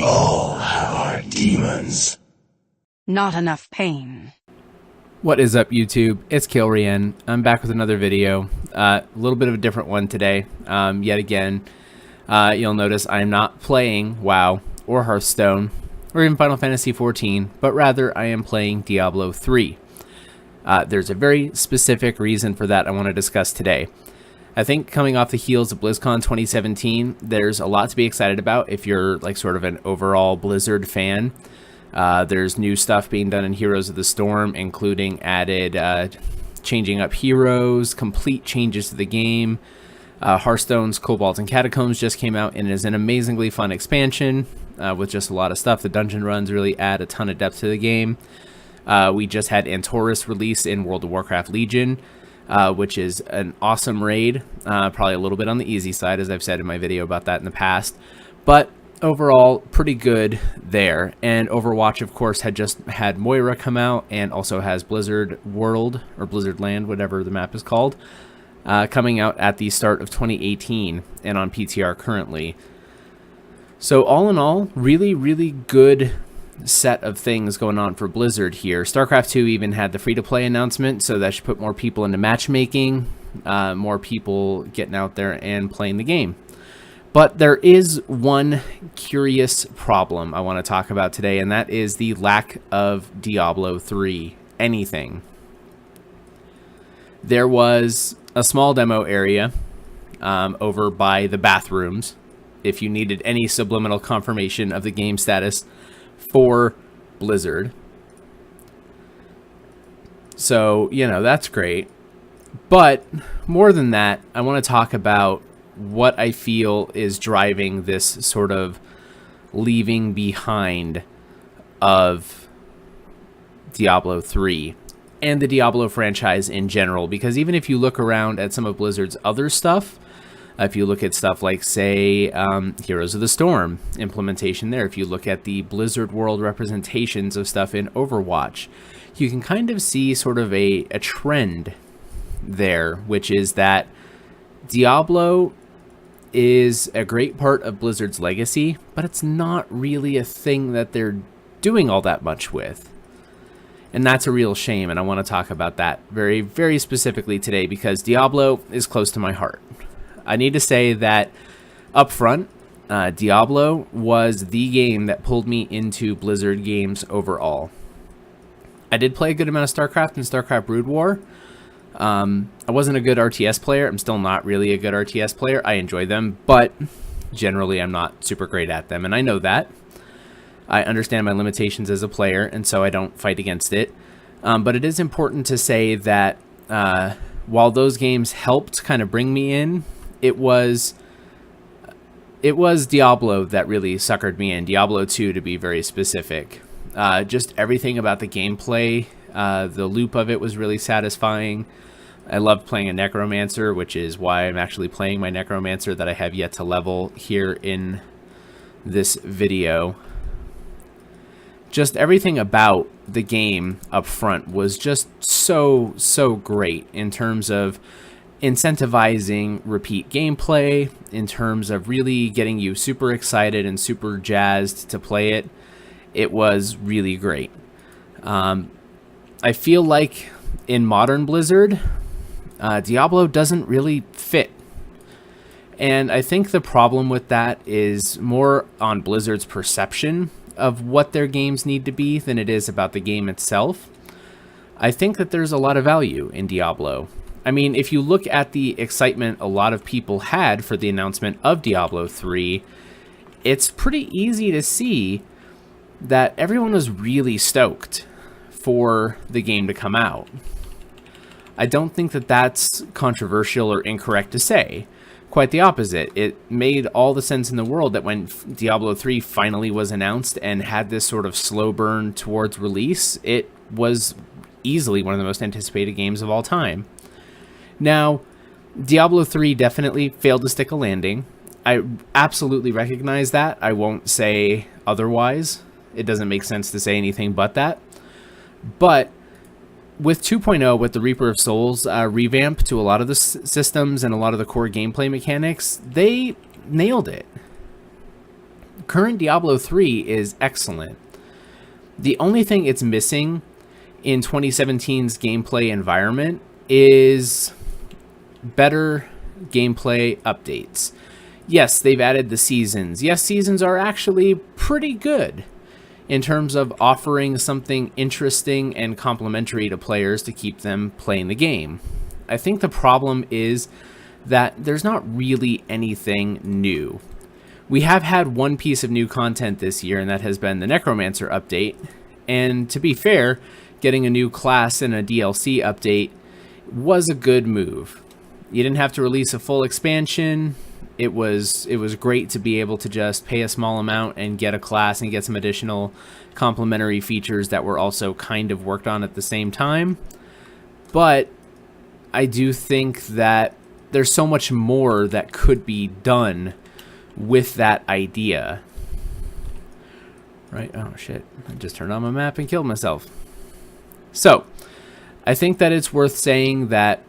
We all have our demons. Not enough pain. What is up, YouTube? It's Kilrian. I'm back with another video. A little bit of a different one today. Yet again, you'll notice I'm not playing WoW or Hearthstone or even Final Fantasy XIV, but rather I am playing Diablo 3. There's a very specific reason for that I want to discuss today. I think coming off the heels of BlizzCon 2017, there's a lot to be excited about if you're like sort of an overall Blizzard fan. There's new stuff being done in Heroes of the Storm, including added changing up heroes, complete changes to the game. Hearthstone's Cobalt and Catacombs just came out and is an amazingly fun expansion with just a lot of stuff. The dungeon runs really add a ton of depth to the game. We just had Antorus released in World of Warcraft Legion, which is an awesome raid, probably a little bit on the easy side, as I've said in my video about that in the past, but overall pretty good there. And Overwatch, of course, had just had Moira come out, and also has Blizzard World, or Blizzard Land, whatever the map is called, coming out at the start of 2018 and on PTR currently. So all in all, really, really good set of things going on for Blizzard here. StarCraft 2 even had the free-to-play announcement, so that should put more people into matchmaking, more people getting out there and playing the game. But there is one curious problem I want to talk about today, and that is the lack of Diablo 3 anything. There was a small demo area over by the bathrooms if you needed any subliminal confirmation of the game status for Blizzard. So, you know, that's great. But more than that, I want to talk about what I feel is driving this sort of leaving behind of Diablo 3 and the Diablo franchise in general. Because even if you look around at some of Blizzard's other stuff, if you look at stuff like, say, Heroes of the Storm implementation there, if you look at the Blizzard World representations of stuff in Overwatch, you can kind of see sort of a trend there, which is that Diablo is a great part of Blizzard's legacy, but it's not really a thing that they're doing all that much with. And that's a real shame, and I want to talk about that very, very specifically today, because Diablo is close to my heart. I need to say that up front, Diablo was the game that pulled me into Blizzard games overall. I did play a good amount of StarCraft and StarCraft Brood War. I wasn't a good RTS player. I'm still not really a good RTS player. I enjoy them, but generally I'm not super great at them, and I know that. I understand my limitations as a player, and so I don't fight against it. But it is important to say that while those games helped kind of bring me in, it was Diablo that really suckered me in. Diablo 2, to be very specific. Just everything about the gameplay, the loop of it was really satisfying. I loved playing a Necromancer, which is why I'm actually playing my Necromancer that I have yet to level here in this video. Just everything about the game up front was just so great in terms of incentivizing repeat gameplay, in terms of really getting you super excited and super jazzed to play it. It was really great. I feel like in modern Blizzard, Diablo doesn't really fit. And I think the problem with that is more on Blizzard's perception of what their games need to be than it is about the game itself. I think that there's a lot of value in Diablo. I mean, if you look at the excitement a lot of people had for the announcement of Diablo 3, it's pretty easy to see that everyone was really stoked for the game to come out. I don't think that that's controversial or incorrect to say. Quite the opposite. It made all the sense in the world that when Diablo 3 finally was announced and had this sort of slow burn towards release, it was easily one of the most anticipated games of all time. Now, Diablo 3 definitely failed to stick a landing. I absolutely recognize that. I won't say otherwise. It doesn't make sense to say anything but that. But with 2.0, with the Reaper of Souls revamp to a lot of the systems and a lot of the core gameplay mechanics, they nailed it. current Diablo 3 is excellent. The only thing it's missing in 2017's gameplay environment is better gameplay updates. Yes, they've added the seasons. Yes, seasons are actually pretty good in terms of offering something interesting and complementary to players to keep them playing the game. I think the problem is that there's not really anything new. We have had one piece of new content this year, and that has been the Necromancer update. And to be fair, getting a new class and a DLC update was a good move. You didn't have to release a full expansion. It was great to be able to just pay a small amount and get a class and get some additional complementary features that were also kind of worked on at the same time. But I do think that there's so much more that could be done with that idea. Right? Oh, shit. I just turned on my map and killed myself. So, I think that it's worth saying that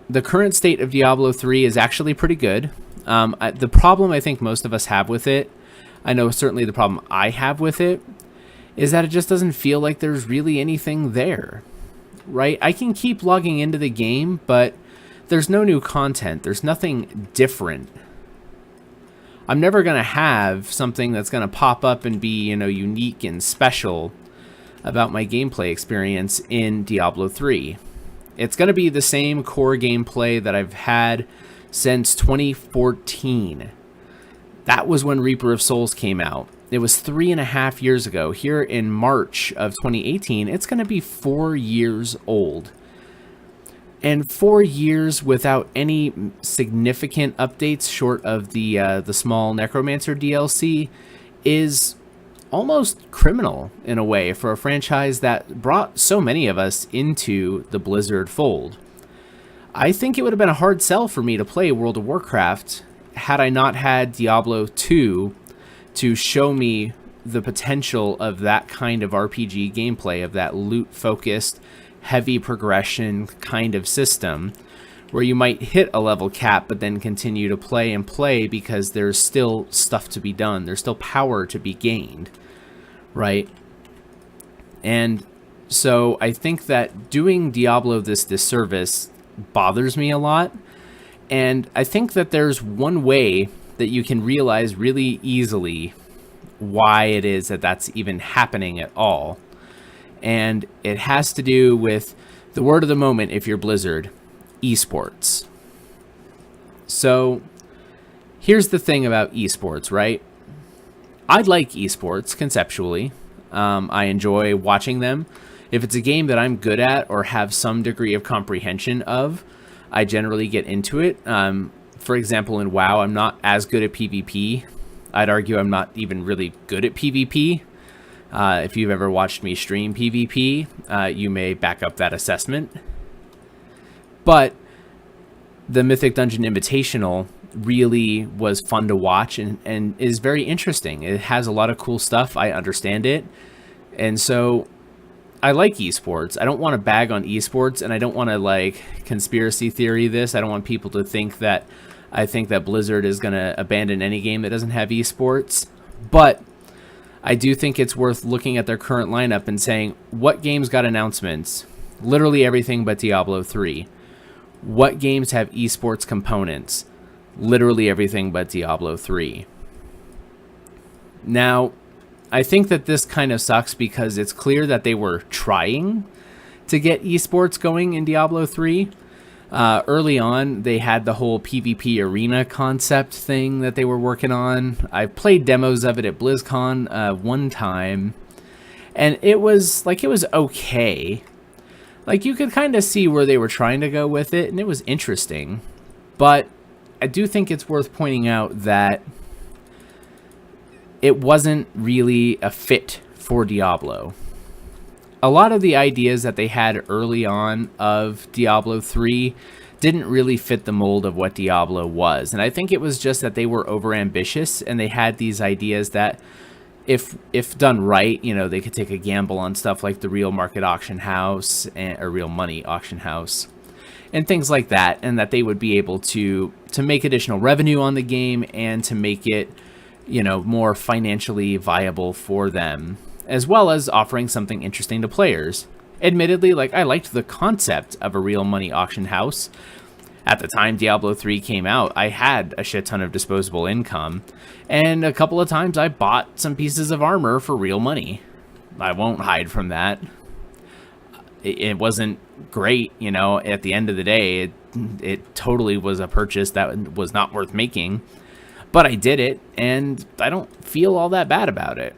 the current state of Diablo 3 is actually pretty good. The problem I think most of us have with it, I know certainly the problem I have with it, is that it just doesn't feel like there's really anything there. Right? I can keep logging into the game, but there's no new content. There's nothing different. I'm never going to have something that's going to pop up and be, unique and special about my gameplay experience in Diablo 3. It's going to be the same core gameplay that I've had since 2014. That was when Reaper of Souls came out. It was 3.5 years ago. Here in March of 2018, it's going to be 4 years old. And 4 years without any significant updates short of the small Necromancer DLC is almost criminal in a way for a franchise that brought so many of us into the Blizzard fold. I think it would have been a hard sell for me to play World of Warcraft had I not had Diablo 2 to show me the potential of that kind of RPG gameplay, of that loot-focused, heavy progression kind of system, where you might hit a level cap but then continue to play and play because there's still stuff to be done. There's still power to be gained, right? And so I think that doing Diablo this disservice bothers me a lot. And I think that there's one way that you can realize really easily why it is that that's even happening at all. And it has to do with the word of the moment, if you're Blizzard, esports. So here's the thing about esports, right? I like esports conceptually. I enjoy watching them. If it's a game that I'm good at or have some degree of comprehension of, I generally get into it. For example, in WoW, I'm not as good at PvP. I'd argue I'm not even really good at PvP. If you've ever watched me stream PvP, you may back up that assessment. But the Mythic Dungeon Invitational really was fun to watch and is very interesting. It has a lot of cool stuff. I understand it. And so I like esports. I don't want to bag on esports, and I don't want to conspiracy theory this. I don't want people to think that I think that Blizzard is going to abandon any game that doesn't have esports. But I do think it's worth looking at their current lineup and saying, what games got announcements? Literally everything but Diablo 3. What games have esports components? Literally everything but Diablo 3. Now, I think that this kind of sucks because it's clear that they were trying to get esports going in Diablo 3. Early on, they had the whole PvP arena concept thing that they were working on. I played demos of it at BlizzCon one time, and it was okay. You could kind of see where they were trying to go with it, and it was interesting. But I do think it's worth pointing out that it wasn't really a fit for Diablo. A lot of the ideas that they had early on of Diablo 3 didn't really fit the mold of what Diablo was. And I think it was just that they were overambitious, and they had these ideas that if done right, they could take a gamble on stuff like the real market auction house or real money auction house and things like that, and that they would be able to make additional revenue on the game and to make it more financially viable for them, as well as offering something interesting to players. Admittedly, I liked the concept of a real money auction house. At the time Diablo 3 came out, I had a shit ton of disposable income, and a couple of times I bought some pieces of armor for real money. I won't hide from that. It wasn't great, at the end of the day, it totally was a purchase that was not worth making, but I did it, and I don't feel all that bad about it.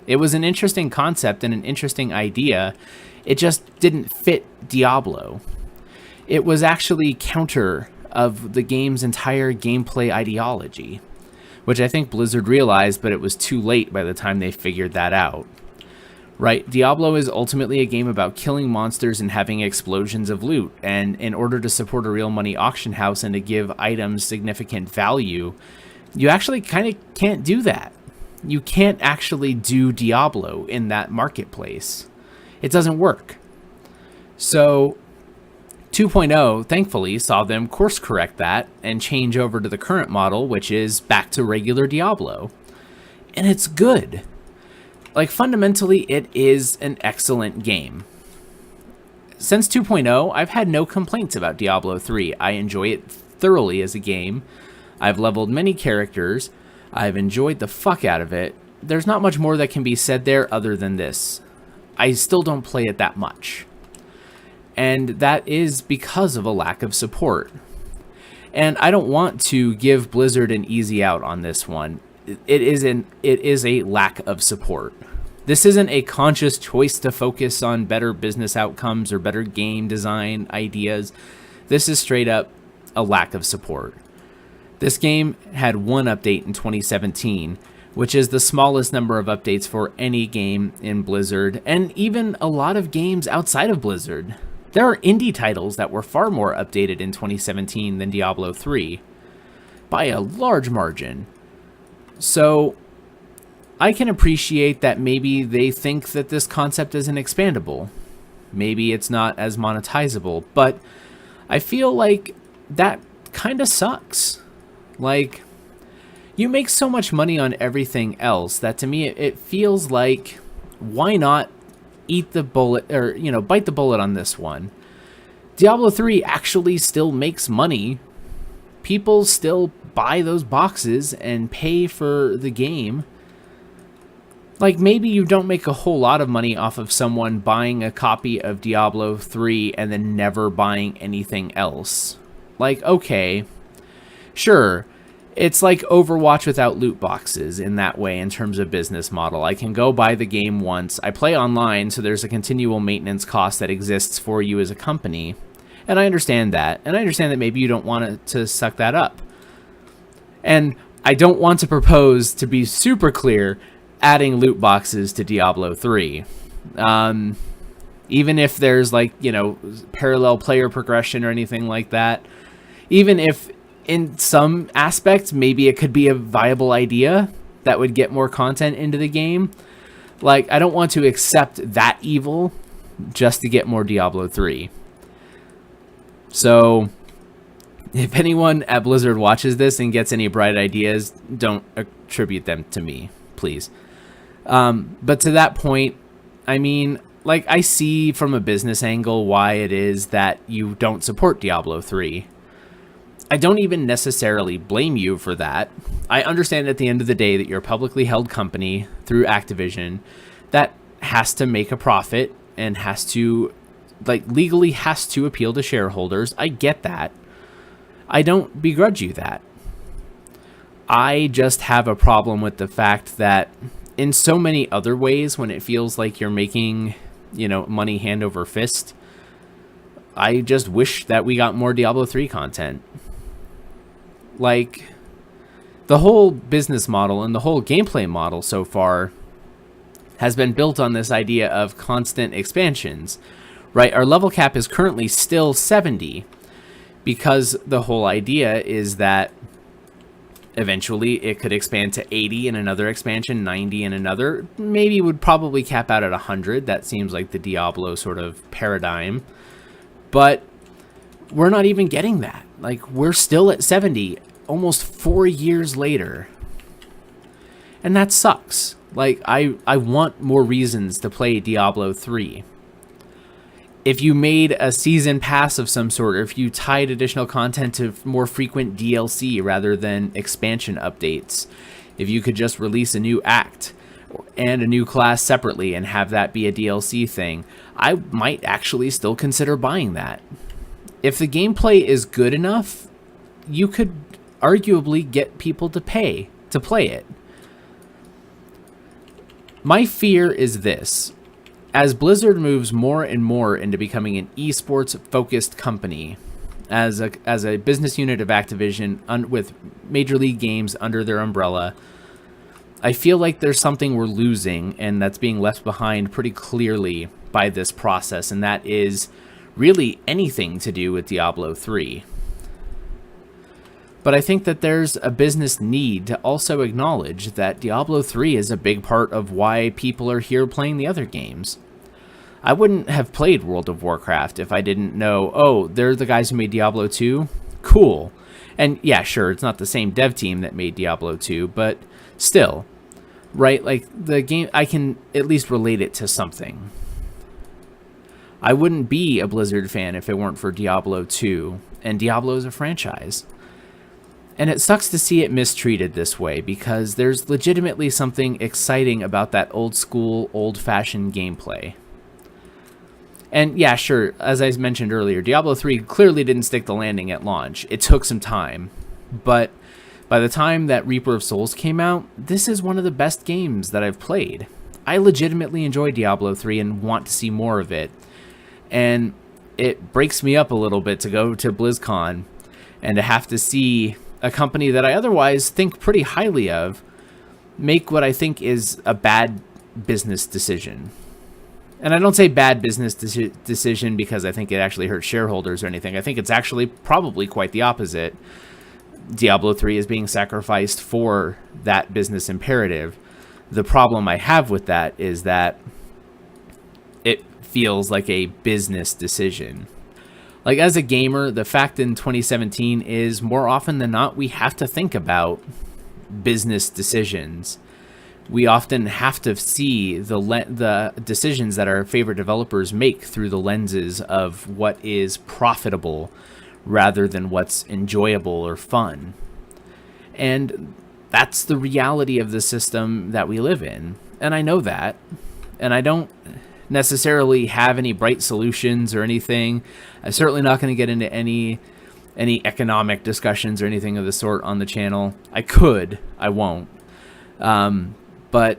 It was an interesting concept and an interesting idea. It just didn't fit Diablo. It was actually counter of the game's entire gameplay ideology, which I think Blizzard realized, but it was too late by the time they figured that out. Right, Diablo is ultimately a game about killing monsters and having explosions of loot, and in order to support a real money auction house and to give items significant value, you actually kind of can't do that. You can't actually do Diablo in that marketplace. It doesn't work. So 2.0, thankfully, saw them course correct that and change over to the current model, which is back to regular Diablo. And it's good. Fundamentally, it is an excellent game. Since 2.0, I've had no complaints about Diablo 3. I enjoy it thoroughly as a game. I've leveled many characters. I've enjoyed the fuck out of it. There's not much more that can be said there other than this. I still don't play it that much. And that is because of a lack of support. And I don't want to give Blizzard an easy out on this one. It is a lack of support. This isn't a conscious choice to focus on better business outcomes or better game design ideas. This is straight up a lack of support. This game had one update in 2017, which is the smallest number of updates for any game in Blizzard, and even a lot of games outside of Blizzard. There are indie titles that were far more updated in 2017 than Diablo 3, by a large margin. So I can appreciate that maybe they think that this concept isn't expandable. Maybe it's not as monetizable, but I feel like that kind of sucks. You make so much money on everything else that to me it feels like, why not eat the bullet, or, bite the bullet on this one? Diablo 3 actually still makes money. People still buy those boxes and pay for the game. Maybe you don't make a whole lot of money off of someone buying a copy of Diablo 3 and then never buying anything else. Okay, sure, it's like Overwatch without loot boxes in that way in terms of business model. I can go buy the game once. I play online, so there's a continual maintenance cost that exists for you as a company. And I understand that. And I understand that maybe you don't want to suck that up. And I don't want to propose, to be super clear, adding loot boxes to Diablo 3. Even if there's parallel player progression or anything like that. Even if in some aspects maybe it could be a viable idea that would get more content into the game. I don't want to accept that evil just to get more Diablo 3. So if anyone at Blizzard watches this and gets any bright ideas, don't attribute them to me, please. But to that point, I see from a business angle why it is that you don't support Diablo 3. I don't even necessarily blame you for that. I understand at the end of the day that you're a publicly held company through Activision that has to make a profit and has to, legally has to appeal to shareholders. I get that. I don't begrudge you that. I just have a problem with the fact that in so many other ways, when it feels like you're making, money hand over fist, I just wish that we got more Diablo 3 content. The whole business model and the whole gameplay model so far has been built on this idea of constant expansions, right? Our level cap is currently still 70 because the whole idea is that eventually it could expand to 80 in another expansion, 90 in another, maybe would probably cap out at 100. That seems like the Diablo sort of paradigm, but we're not even getting that. We're still at 70 almost 4 years later. And that sucks. Like, I want more reasons to play Diablo 3. If you made a season pass of some sort, or if you tied additional content to more frequent DLC rather than expansion updates, if you could just release a new act and a new class separately and have that be a DLC thing, I might actually still consider buying that. If the gameplay is good enough, you could arguably get people to pay to play it. My fear is this. As Blizzard moves more and more into becoming an esports-focused company, as a business unit of Activision with Major League games under their umbrella, I feel like there's something we're losing, and that's being left behind pretty clearly by this process, and that is really anything to do with Diablo 3. But I think that there's a business need to also acknowledge that Diablo 3 is a big part of why people are here playing the other games. I wouldn't have played World of Warcraft if I didn't know, oh, they're the guys who made Diablo 2? Cool. And yeah, sure, it's not the same dev team that made Diablo 2, but still, right? Like, the game, I can at least relate it to something. I wouldn't be a Blizzard fan if it weren't for Diablo 2, and Diablo is a franchise. And it sucks to see it mistreated this way, because there's legitimately something exciting about that old school, old-fashioned gameplay. And yeah, sure, as I mentioned earlier, Diablo 3 clearly didn't stick the landing at launch. It took some time. But by the time that Reaper of Souls came out, this is one of the best games that I've played. I legitimately enjoy Diablo 3 and want to see more of it. And it breaks me up a little bit to go to BlizzCon and to have to see a company that I otherwise think pretty highly of make what I think is a bad business decision. And I don't say bad business decision because I think it actually hurts shareholders or anything. I think it's actually probably quite the opposite. Diablo 3 is being sacrificed for that business imperative. The problem I have with that is that it feels like a business decision. Like, as a gamer, the fact in 2017 is more often than not, we have to think about business decisions. We often have to see the decisions that our favorite developers make through the lenses of what is profitable rather than what's enjoyable or fun. And that's the reality of the system that we live in. And I know that. And I don't necessarily have any bright solutions or anything. I'm certainly not going to get into any economic discussions or anything of the sort on the channel. I could. I won't. But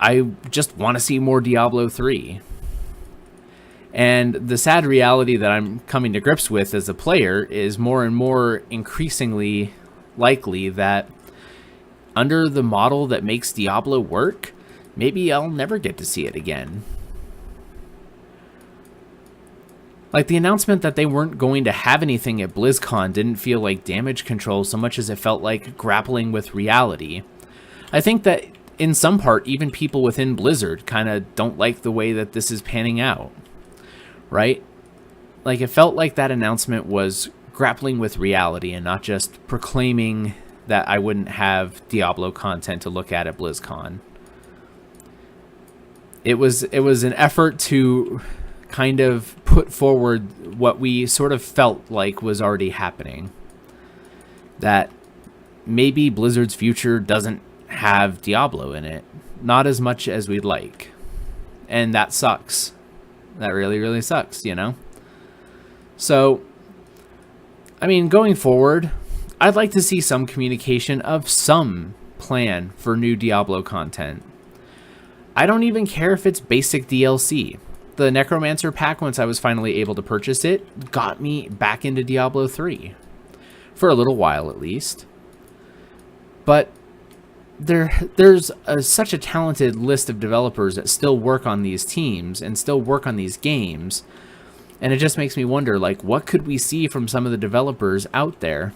I just want to see more Diablo 3. And the sad reality that I'm coming to grips with as a player is more and more increasingly likely that under the model that makes Diablo work, maybe I'll never get to see it again. Like, the announcement that they weren't going to have anything at BlizzCon didn't feel like damage control so much as it felt like grappling with reality. I think that in some part, even people within Blizzard kind of don't like the way that this is panning out, right? Like, it felt like that announcement was grappling with reality and not just proclaiming that I wouldn't have Diablo content to look at BlizzCon. It was an effort to kind of put forward what we sort of felt like was already happening. That maybe Blizzard's future doesn't have Diablo in it. Not as much as we'd like. And that sucks. That really, really sucks, you know? So, I mean, going forward, I'd like to see some communication of some plan for new Diablo content. I don't even care if it's basic DLC. The Necromancer pack, once I was finally able to purchase it, got me back into Diablo 3. For a little while, at least. But there's such a talented list of developers that still work on these teams and still work on these games. And it just makes me wonder, like, what could we see from some of the developers out there?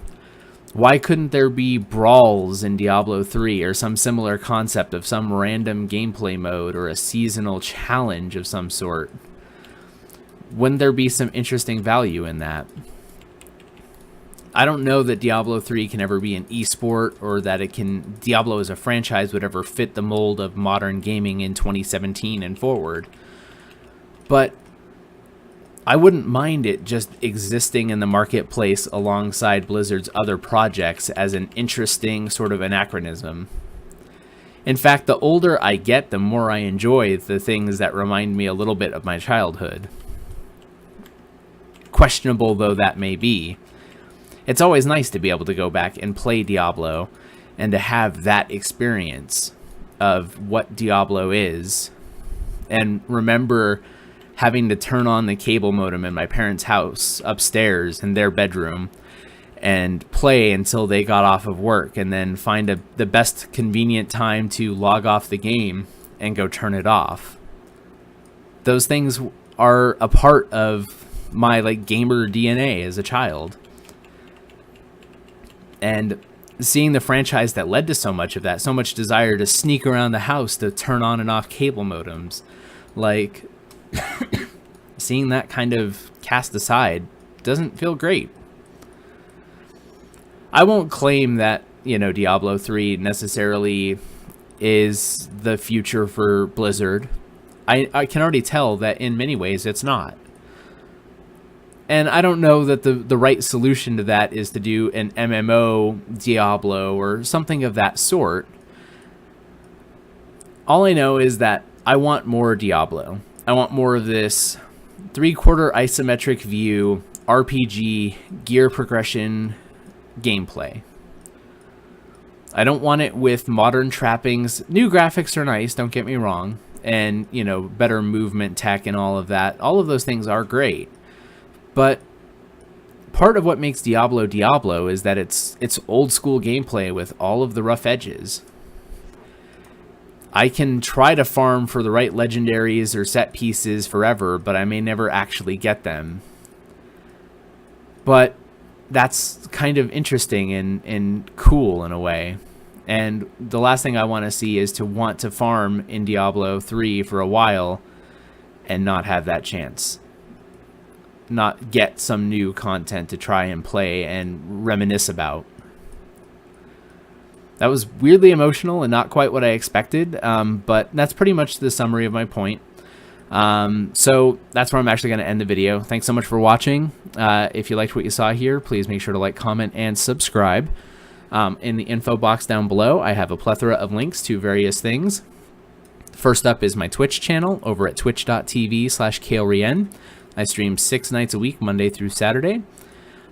Why couldn't there be brawls in Diablo 3 or some similar concept of some random gameplay mode or a seasonal challenge of some sort? Wouldn't there be some interesting value in that? I don't know that Diablo 3 can ever be an esport, or that Diablo as a franchise would ever fit the mold of modern gaming in 2017 and forward. But I wouldn't mind it just existing in the marketplace alongside Blizzard's other projects as an interesting sort of anachronism. In fact, the older I get, the more I enjoy the things that remind me a little bit of my childhood. Questionable though that may be, it's always nice to be able to go back and play Diablo and to have that experience of what Diablo is, and remember having to turn on the cable modem in my parents' house upstairs in their bedroom and play until they got off of work, and then find the best convenient time to log off the game and go turn it off. Those things are a part of my gamer DNA as a child. And seeing the franchise that led to so much of that, so much desire to sneak around the house to turn on and off cable modems, seeing that kind of cast aside doesn't feel great. I won't claim that, Diablo 3 necessarily is the future for Blizzard. I can already tell that in many ways it's not. And I don't know that the right solution to that is to do an MMO Diablo or something of that sort. All I know is that I want more Diablo. I want more of this 3/4 isometric view, RPG, gear progression gameplay. I don't want it with modern trappings. New graphics are nice, don't get me wrong. And, better movement tech and all of that. All of those things are great. But part of what makes Diablo Diablo is that it's old school gameplay with all of the rough edges. I can try to farm for the right legendaries or set pieces forever, but I may never actually get them. But that's kind of interesting and cool in a way. And the last thing I want to see is to want to farm in Diablo 3 for a while and not have that chance. Not get some new content to try and play and reminisce about. That was weirdly emotional and not quite what I expected, but that's pretty much the summary of my point. So that's where I'm actually going to end the video. Thanks so much for watching. If you liked what you saw here, please make sure to like, comment, and subscribe. In the info box down below, I have a plethora of links to various things. First up is my Twitch channel over at twitch.tv/KaleRien. I stream 6 nights a week, Monday through Saturday.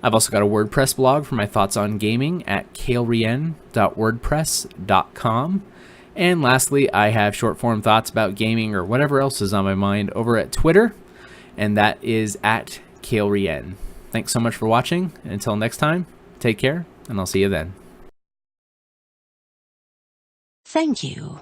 I've also got a WordPress blog for my thoughts on gaming at kalerien.wordpress.com. And lastly, I have short form thoughts about gaming or whatever else is on my mind over at Twitter, and that is at KaleRien. Thanks so much for watching, and until next time, take care, and I'll see you then. Thank you.